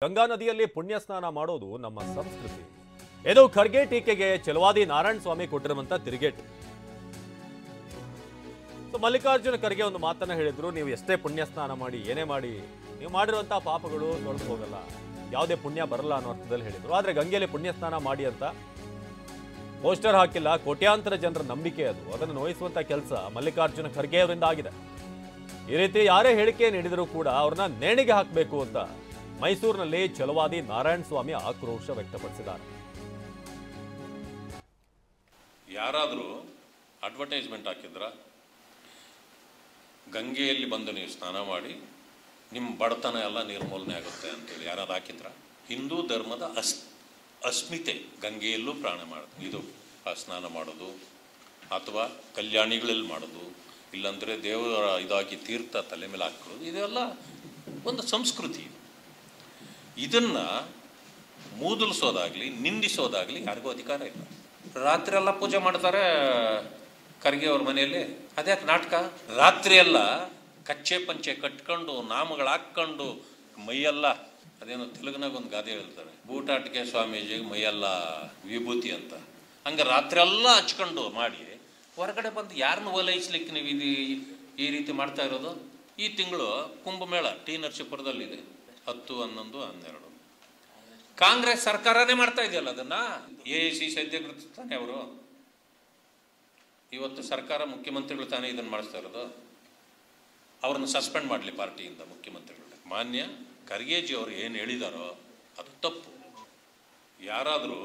ಗಂಗಾ ನದಿಯಲ್ಲಿ ಪುಣ್ಯ ಸ್ನಾನ ಮಾಡೋದು ನಮ್ಮ ಸಂಸ್ಕೃತಿ. ಇದು ಖರ್ಗೆ ಟೀಕೆಗೆ ಛಲವಾದಿ ನಾರಾಯಣ ಸ್ವಾಮಿ ಕೊಟ್ಟಿರುವಂತ ತಿರುಗೇಟು. ಮಲ್ಲಿಕಾರ್ಜುನ ಖರ್ಗೆ ಒಂದು ಮಾತನ್ನ ಹೇಳಿದ್ರು, ನೀವು ಎಷ್ಟೇ ಪುಣ್ಯ ಸ್ನಾನ ಮಾಡಿ ಏನೇ ಮಾಡಿ ನೀವು ಮಾಡಿರುವಂತಹ ಪಾಪಗಳು ತೊಳೆದು ಹೋಗಲ್ಲ, ಯಾವುದೇ ಪುಣ್ಯ ಬರಲ್ಲ ಅನ್ನೋ ಅರ್ಥದಲ್ಲಿ ಹೇಳಿದ್ರು. ಆದ್ರೆ ಗಂಗೆಯಲ್ಲಿ ಪುಣ್ಯ ಸ್ನಾನ ಮಾಡಿ ಅಂತ ಪೋಸ್ಟರ್ ಹಾಕಿಲ್ಲ. ಕೋಟ್ಯಾಂತರ ಜನರ ನಂಬಿಕೆ ಅದು. ಅದನ್ನು ನೋಯಿಸುವಂತ ಕೆಲಸ ಮಲ್ಲಿಕಾರ್ಜುನ ಖರ್ಗೆ ಅವರಿಂದ ಆಗಿದೆ. ಈ ರೀತಿ ಯಾರೇ ಹೇಳಿಕೆ ನೀಡಿದರೂ ಕೂಡ ಅವ್ರನ್ನ ನೇಣಿಗೆ ಹಾಕಬೇಕು ಅಂತ ಮೈಸೂರಿನಲ್ಲಿ ಛಲವಾದಿ ನಾರಾಯಣ ಸ್ವಾಮಿ ಆಕ್ರೋಶ ವ್ಯಕ್ತಪಡಿಸಿದ್ದಾರೆ. ಯಾರಾದರೂ ಅಡ್ವರ್ಟೈಸ್ಮೆಂಟ್ ಹಾಕಿದ್ರ ಗಂಗೆಯಲ್ಲಿ ಬಂದು ನೀವು ಸ್ನಾನ ಮಾಡಿ ನಿಮ್ಮ ಬಡತನ ಎಲ್ಲ ನಿರ್ಮೂಲನೆ ಆಗುತ್ತೆ ಅಂತೇಳಿ ಯಾರಾದ್ರು ಹಾಕಿದ್ರ? ಹಿಂದೂ ಧರ್ಮದ ಅಸ್ಮಿತೆ ಗಂಗೆಯಲ್ಲೂ ಇದು ಸ್ನಾನ ಮಾಡೋದು ಅಥವಾ ಕಲ್ಯಾಣಿಗಳಲ್ಲಿ ಮಾಡೋದು, ಇಲ್ಲಾಂದರೆ ದೇವರ ಇದಾಗಿ ತೀರ್ಥ ತಲೆ ಮೇಲೆ ಹಾಕೊಳ್ಳೋದು, ಇದೆಲ್ಲ ಒಂದು ಸಂಸ್ಕೃತಿ. ಇದನ್ನು ಮೂದಲಿಸೋದಾಗಲಿ ನಿಂದಿಸೋದಾಗಲಿ ಯಾರಿಗೂ ಅಧಿಕಾರ ಇಲ್ಲ. ರಾತ್ರಿ ಎಲ್ಲ ಪೂಜೆ ಮಾಡ್ತಾರೆ ಖರ್ಗೆ ಅವ್ರ ಮನೆಯಲ್ಲಿ. ಅದ್ಯಾಕೆ ನಾಟಕ? ರಾತ್ರಿ ಎಲ್ಲ ಕಚ್ಚೆ ಪಂಚೆ ಕಟ್ಕೊಂಡು ನಾಮಗಳು ಹಾಕ್ಕೊಂಡು ಮೈಯೆಲ್ಲ, ಅದೇನೋ ತೆಲುಗಿನಾಗ ಒಂದು ಗಾದೆ ಹೇಳ್ತಾರೆ, ಬೂಟಾಟಿಕೆ ಸ್ವಾಮೀಜಿಗೆ ಮೈಯೆಲ್ಲ ವಿಭೂತಿ ಅಂತ. ಹಂಗೆ ರಾತ್ರಿ ಎಲ್ಲ ಹಚ್ಕೊಂಡು ಮಾಡಿ ಹೊರಗಡೆ ಬಂದು ಯಾರನ್ನು ಓಲೈಸ್ಲಿಕ್ಕೆ ನೀವು ಈ ರೀತಿ ಮಾಡ್ತಾ ಇರೋದು? ಈ ತಿಂಗಳು ಕುಂಭಮೇಳ ಟಿ ನರಸೀಪುರದಲ್ಲಿದೆ, 10, 11, 12. ಕಾಂಗ್ರೆಸ್ ಸರ್ಕಾರನೇ ಮಾಡ್ತಾ ಇದೆಯಲ್ಲ ಅದನ್ನ. AICC ಅಧ್ಯಕ್ಷರು ತಾನೇ ಅವರು. ಇವತ್ತು ಸರ್ಕಾರ ಮುಖ್ಯಮಂತ್ರಿಗಳು ತಾನೇ ಇದನ್ನು ಮಾಡಿಸ್ತಾ ಇರೋದು. ಅವ್ರನ್ನ ಸಸ್ಪೆಂಡ್ ಮಾಡಲಿ ಪಾರ್ಟಿಯಿಂದ ಮುಖ್ಯಮಂತ್ರಿಗಳು. ಮಾನ್ಯ ಖರ್ಗೆಜಿ ಅವರು ಏನು ಹೇಳಿದಾರೋ ಅದು ತಪ್ಪು. ಯಾರಾದರೂ